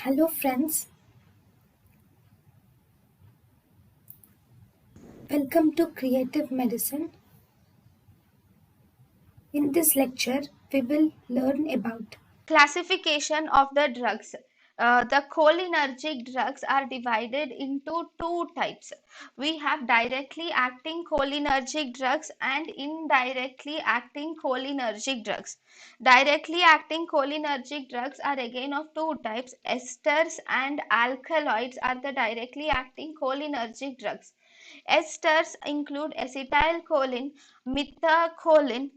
Hello friends, welcome to Creative Medicine. In this lecture, we will learn about Classification of the drugs. The cholinergic drugs are divided into two types. We have directly acting cholinergic drugs and indirectly acting cholinergic drugs. Directly acting cholinergic drugs are again of two types. Esters and alkaloids are the directly acting cholinergic drugs. Esters include acetylcholine, methacholine,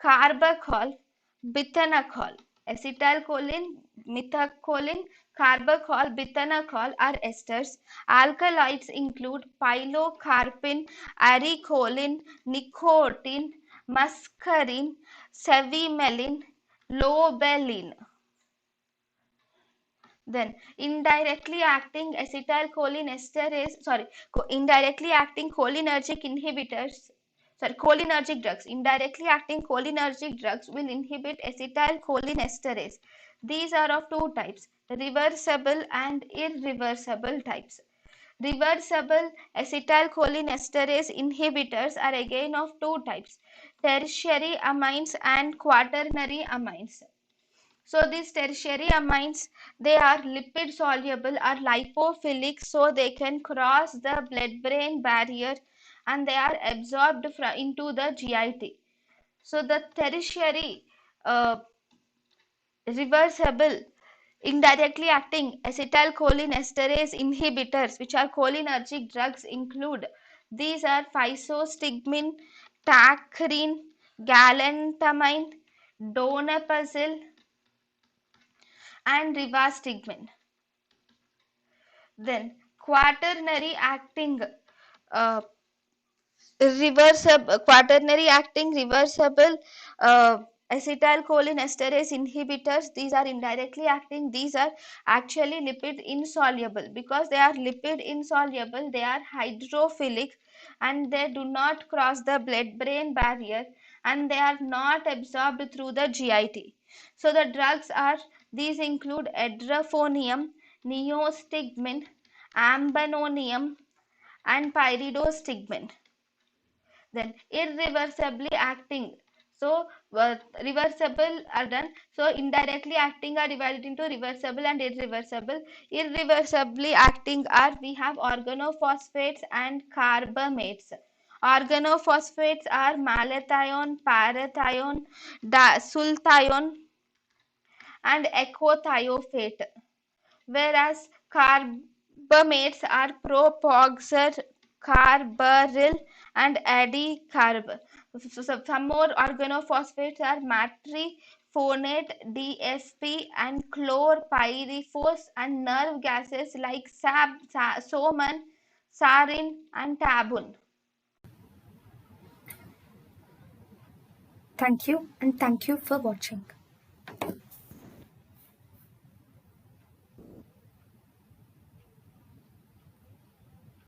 carbachol, butanochol. Acetylcholine, methacholine, carbachol, butanochol are esters. Alkaloids include pilocarpine, arecholine, nicotine, muscarine, cevimeline, lobelin. Then indirectly acting acetylcholine esterase, indirectly acting cholinergic inhibitors, cholinergic drugs. Indirectly acting cholinergic drugs will inhibit acetylcholine esterase. These are of two types, reversible and irreversible types. Reversible acetylcholine esterase inhibitors are again of two types, tertiary amines and quaternary amines. So these tertiary amines, they are lipid soluble or lipophilic, so they can cross the blood-brain barrier and they are absorbed into the GIT. So the tertiary uh, reversible indirectly acting acetylcholine esterase inhibitors, which are cholinergic drugs, include these are physostigmine, tacrine, galantamine, donepezil, and rivastigmine. Then quaternary acting uh, reversible acetylcholine esterase inhibitors. These are indirectly acting. These are actually lipid insoluble. Because they are lipid insoluble, they are hydrophilic and they do not cross the blood brain barrier and they are not absorbed through the GIT. So the drugs are, these include edrophonium, neostigmine, ambanonium, and pyridostigmine. Then irreversibly acting. So reversible are done. So indirectly acting are divided into reversible and irreversible. Irreversibly acting are, we have organophosphates and carbamates. Organophosphates are malathion, parathion, sulthion, and ecothiophate, whereas carbamates are propoxer, carbaryl, and adicarb. So some more organophosphates are matrifonate, DSP, and chlorpyrifos, and nerve gases like soman, sarin, and tabun. thank you and thank you for watching.